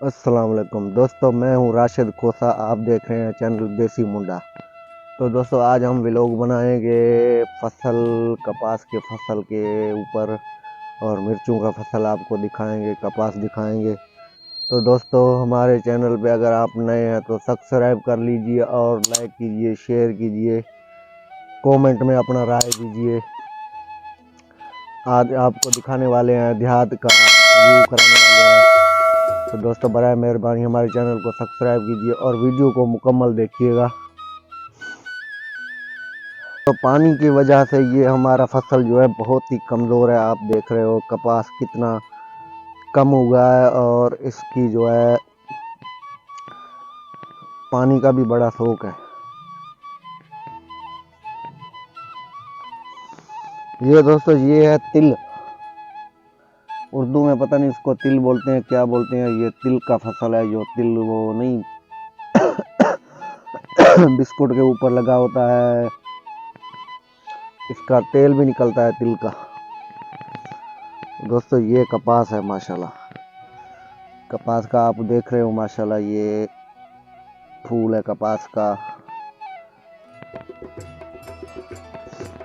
अस्सलाम वालेकुम दोस्तों, मैं हूं राशिद खोसा। आप देख रहे हैं चैनल देसी मुंडा। तो दोस्तों, आज हम व्लॉग बनाएंगे फसल कपास के फसल के ऊपर और मिर्चों का फसल आपको दिखाएंगे, कपास दिखाएंगे। तो दोस्तों, हमारे चैनल पे अगर आप नए हैं तो सब्सक्राइब कर लीजिए और लाइक कीजिए, शेयर कीजिए, कमेंट में अपना राय दीजिए। आज आपको दिखाने वाले हैं देहात का व्यू कराने वाले हैं। तो दोस्तों, बराए मेहरबानी हमारे चैनल को सब्सक्राइब कीजिए और वीडियो को मुकम्मल देखिएगा। तो पानी की वजह से ये हमारा फसल जो है बहुत ही कमज़ोर है। आप देख रहे हो कपास कितना कम हुआ है और इसकी जो है पानी का भी बड़ा शौक है। ये दोस्तों, ये है तिल। उर्दू में पता नहीं इसको तिल बोलते हैं क्या बोलते हैं। ये तिल का फसल है। जो तिल वो नहीं बिस्कुट के ऊपर लगा होता है, इसका तेल भी निकलता है तिल का। दोस्तों, ये कपास है माशाल्लाह। कपास का आप देख रहे हो माशाल्लाह, ये फूल है कपास का।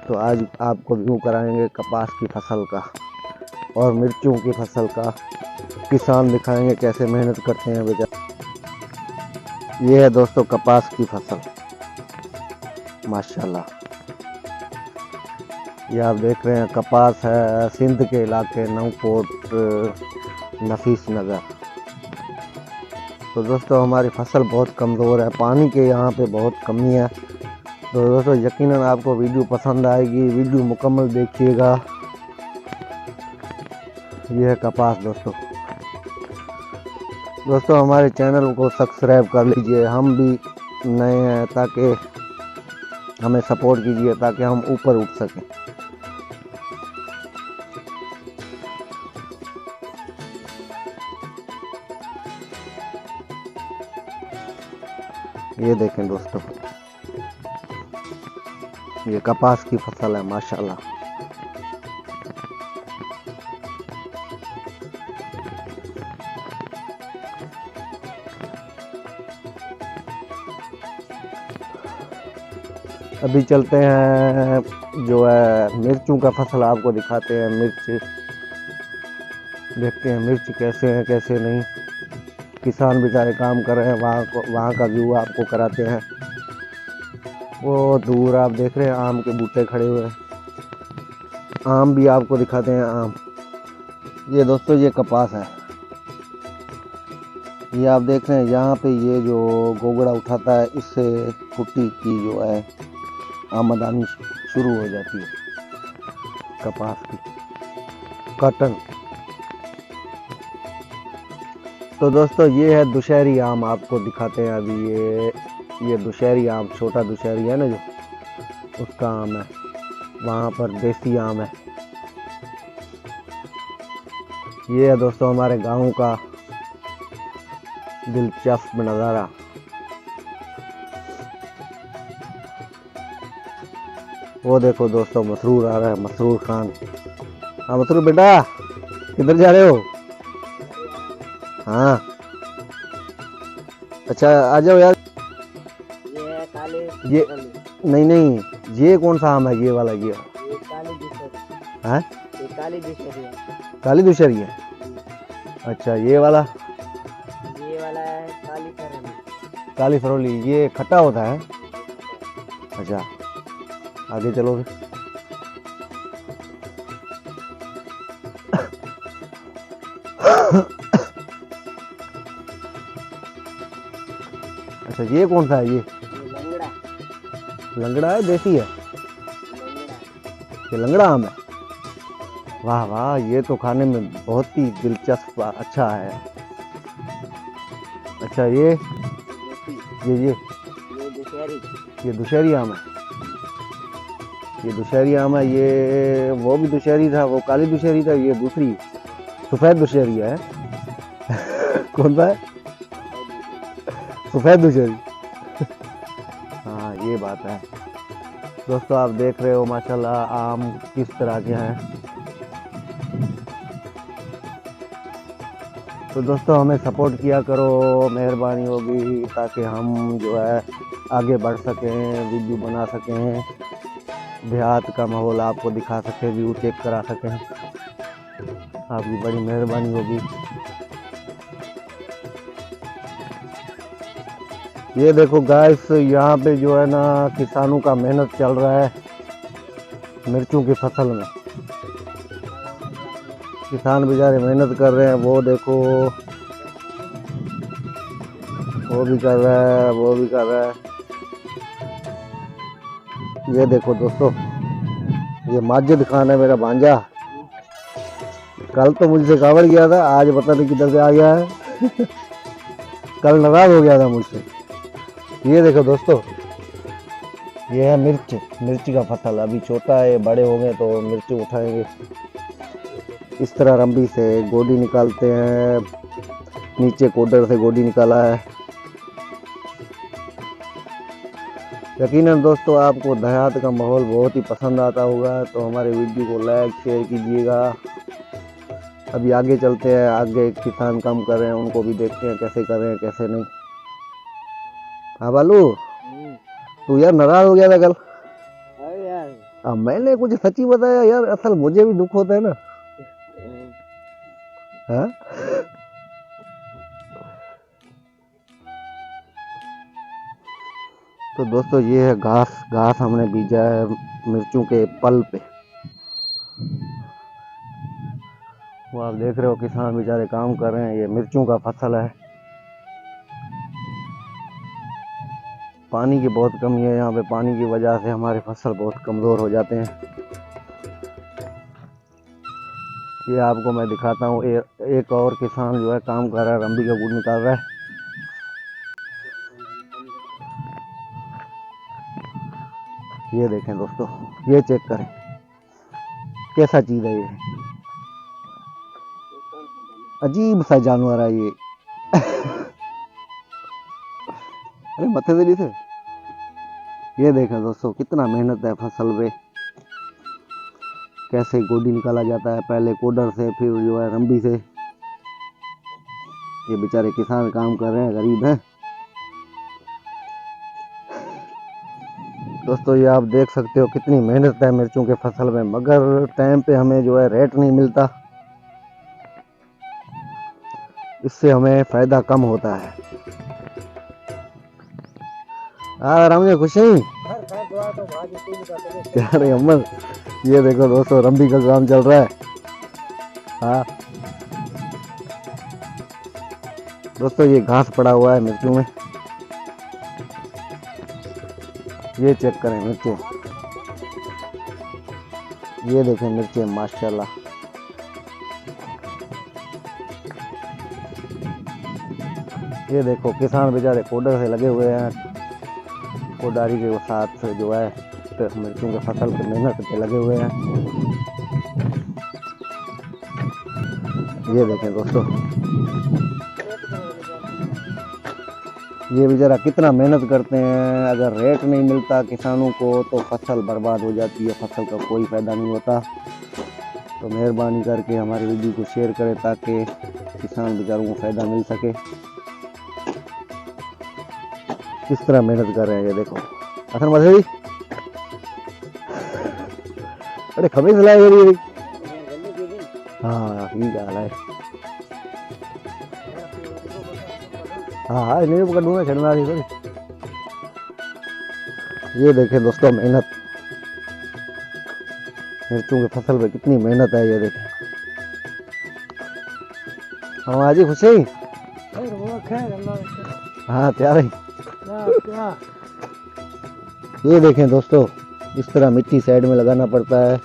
तो आज आपको व्यू कराएंगे कपास की फसल का और मिर्चों की फसल का। किसान दिखाएंगे कैसे मेहनत करते हैं बेचारे। ये है दोस्तों कपास की फसल माशाल्लाह। ये आप देख रहे हैं कपास है, सिंध के इलाके नौकोट नफीस नगर। तो दोस्तों, हमारी फसल बहुत कमज़ोर है, पानी के यहाँ पे बहुत कमी है। तो दोस्तों, यकीनन आपको वीडियो पसंद आएगी, वीडियो मुकम्मल देखिएगा। ये है कपास दोस्तों। दोस्तों, हमारे चैनल को सब्सक्राइब कर लीजिए, हम भी नए हैं, ताकि हमें सपोर्ट कीजिए ताकि हम ऊपर उठ सकें। ये देखें दोस्तों, ये कपास की फसल है माशाल्लाह। अभी चलते हैं जो है मिर्चों का फसल आपको दिखाते हैं। मिर्च देखते हैं मिर्च कैसे हैं कैसे नहीं। किसान बेचारे काम कर रहे हैं, वहाँ का व्यू आपको कराते हैं। वो दूर आप देख रहे हैं आम के बूटे खड़े हुए हैं, आम भी आपको दिखाते हैं आम। ये दोस्तों, ये कपास है। ये आप देख रहे हैं यहाँ पे ये जो गोगड़ा उठाता है, इससे फुट्टी की जो है आमदनी शुरू हो जाती है कपास की, कॉटन। तो दोस्तों, ये है दुशहरी आम आपको दिखाते हैं अभी। ये दुशहरी आम, छोटा दुशहरी है ना जो, उसका आम है। वहाँ पर देसी आम है। ये है दोस्तों हमारे गांव का दिलचस्प नज़ारा। वो देखो दोस्तों, मसरूर आ रहा है, मसरूर खान। हाँ मसरूर बेटा, किधर जा रहे हो? हाँ अच्छा, आ जाओ यार। ये काली ये नहीं नहीं, ये कौन सा आम है? ये वाला ये काली दुशहरी है? ये काली दुशहरी है। काली दुशहरी है। अच्छा, ये वाला है काली फरहमी। काली फरोली, ये खट्टा होता है। अच्छा, आगे चलो फिर। अच्छा, ये कौन सा है? ये लंगड़ा लंगड़ा है, देसी है? ये लंगड़ा आम है। वाह वाह, ये तो खाने में बहुत ही दिलचस्प अच्छा है। अच्छा, ये दुशहरी ये दुशहरी आम है। ये दुशहरी आम है। ये वो भी दुशहरी था, वो काली दुशहरी था, ये दूसरी सफ़ेद दुशहरी है। कौन सा है? सफ़ेद दुशहरी। हाँ, ये बात है। दोस्तों, आप देख रहे हो माशाल्लाह आम किस तरह के हैं। तो दोस्तों हमें सपोर्ट किया करो, मेहरबानी होगी, ताकि हम जो है आगे बढ़ सकें, वीडियो बना सकें, देहात का माहौल आपको दिखा सकें, व्यू चेक करा सकें। आपकी बड़ी मेहरबानी होगी। ये देखो गाइस, यहाँ पे जो है ना किसानों का मेहनत चल रहा है मिर्चों की फसल में। किसान बेचारे मेहनत कर रहे हैं, वो देखो, वो भी कर रहा है, वो भी कर रहा है। ये देखो दोस्तों, ये माजिद खान है मेरा भांजा। कल तो मुझसे कावड़ गया था, आज पता नहीं किधर से आ गया है। कल नाराज हो गया था मुझसे। ये देखो दोस्तों, ये है मिर्ची का फसल। अभी छोटा है, बड़े हो गए तो मिर्ची उठाएंगे। इस तरह रंबी से गोडी निकालते हैं, नीचे कोडर से गोडी निकाला है। यकीनन दोस्तों आपको देहात का माहौल बहुत ही पसंद आता होगा, तो हमारे वीडियो को लाइक शेयर कीजिएगा। अभी आगे चलते हैं, आगे किसान काम कर रहे हैं, उनको भी देखते हैं कैसे कर रहे हैं कैसे नहीं। हाँ बालू, तू यार नाराज हो गया था कल। अरे यार, अब मैंने कुछ सच्ची बताया यार, असल मुझे भी दुख होता है ना। हाँ? तो दोस्तों ये है घास हमने बीजा है मिर्चों के पल पे। वो आप देख रहे हो, किसान बेचारे काम कर रहे हैं। ये मिर्चों का फसल है। पानी की बहुत कमी है यहाँ पे, पानी की वजह से हमारे फसल बहुत कमज़ोर हो जाते हैं। ये आपको मैं दिखाता हूँ, एक और किसान जो है काम कर रहा है, रंबी का गुड़ निकाल रहा है। ये देखें दोस्तों, ये चेक करें कैसा चीज़ है ये। अजीब सा जानवर है ये। अरे मथे से नीचे। ये देखें दोस्तों, कितना मेहनत है फसल पे। कैसे गोडी निकाला जाता है, पहले कोडर से, फिर जो है रंबी से। ये बेचारे किसान काम कर रहे हैं, गरीब हैं। दोस्तों ये आप देख सकते हो कितनी मेहनत है मिर्चों के फसल में, मगर टाइम पे हमें जो है रेट नहीं मिलता। इससे हमें फायदा कम होता है। राम खुश है यार अमन। ये देखो दोस्तों, रंबी का काम चल रहा है। हाँ दोस्तों, ये घास पड़ा हुआ है मिर्चों में। ये चेक करें मिर्चें, ये देखें मिर्चें माशाल्लाह। ये देखो किसान बेचारे कोडर से लगे हुए हैं, कोडारी के साथ जो है मिर्चों के फसल पे मेहनत पे लगे हुए हैं। ये देखें दोस्तों, ये बेचारा कितना मेहनत करते हैं। अगर रेट नहीं मिलता किसानों को तो फसल बर्बाद हो जाती है, फसल का कोई फायदा नहीं होता। तो मेहरबानी करके हमारी वीडियो को शेयर करें ताकि किसान बेचारों को फायदा मिल सके। किस तरह मेहनत कर रहे हैं ये देखो। असल मजे अरे खबे से लाए ये। हाँ ठीक है। हाँ नहीं पकड़ूंगा, छड़ना नहीं सर। ये देखें दोस्तों मेहनत, मिर्चों की फसल पे कितनी मेहनत है। ये देखें। हम आज ही खुश है। हाँ तैयार है। ये देखें दोस्तों, इस तरह मिट्टी साइड में लगाना पड़ता है।